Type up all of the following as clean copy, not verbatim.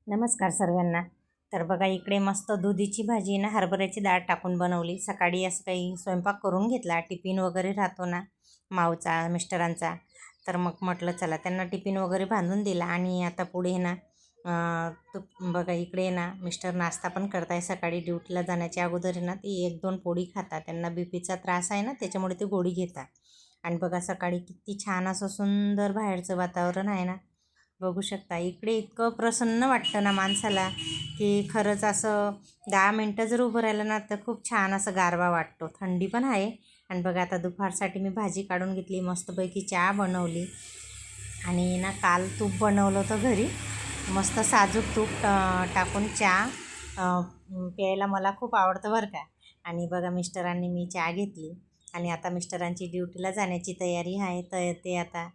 नमस्कार सर्वांना. तर बघा इकडे मस्त दुधीची भाजी ना हरभऱ्याची डाळ टाकून बनवली. सकाळी असं काही स्वयंपाक करून घेतला, टिफिन वगैरे राहतो ना माऊचा मिस्टरांचा. तर मग म्हटलं चला त्यांना टिफिन वगैरे बांधून दिला आणि आता पुढे ना तो बघा इकडे ना मिस्टर नाश्ता पण करताय. सकाळी ड्युटीला जाण्याच्या अगोदर ना ते 1-2 पोळी खातात. त्यांना बीपीचा त्रास आहे ना, त्याच्यामुळे ते गोळी घेतात. आणि बघा सकाळी किती छान असं सुंदर बाहेरचं वातावरण आहे ना, बघू शकता. इकडे इतकं प्रसन्न वाटतं ना माणसाला, की खरंच असं 10 मिनटं जर उभं राहिलं ना तर खूप छान असं गारवा वाटतो. थंडी पण आहे. आणि बघा आता दुपारसाठी मी भाजी काढून घेतली, मस्तपैकी चहा बनवली. आणि ना काल तूप बनवलं होतं घरी, मस्त साजूक तूप टाकून चहा प्यायला मला खूप आवडतं बरं का. आणि बघा मिस्टरांनी मी चहा घेतली आणि आता मिस्टरांची ड्युटीला जाण्याची तयारी आहे. तर ते आता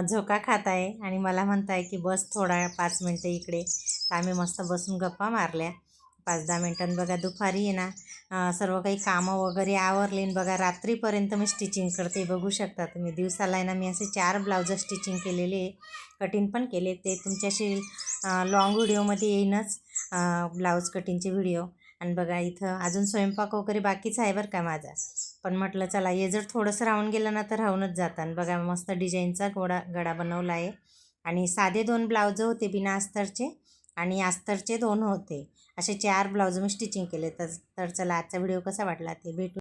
झोका खात आहे आणि मला म्हणत आहे की बस थोडा 5 मिनटं इकडे. तर आम्ही मस्त बसून गप्पा मारल्या 5-10 मिनटांनी. बघा दुपारी आहे ना सर्व काही कामं वगैरे आवरली आणि बघा रात्रीपर्यंत मी स्टिचिंग करते. बघू शकता तुम्ही. दिवसाला आहे ना मी असे 4 ब्लाउज स्टिचिंग केलेले आहे, कटिंग पण केले. ते तुमच्याशी लॉंग व्हिडिओमध्ये येईनच, ब्लाऊज कटिंगचे व्हिडिओ. आणि बघा इथं अजून स्वयंपाक वगैरे बाकीच आहे बरं का माझा. पण म्हटलं चला हे जर थोडंसं राहून गेलं ना तर राहूनच जातं. आणि बघा मस्त डिझाईनचा गडा बनवला आहे. आणि साधे 2 ब्लाउज होते बिना अस्तरचे आणि अस्तरचे 2 होते. असे 4 ब्लाउज मी स्टिचिंग केले. तर चला आजचा व्हिडिओ कसा वाटला ते भेटू.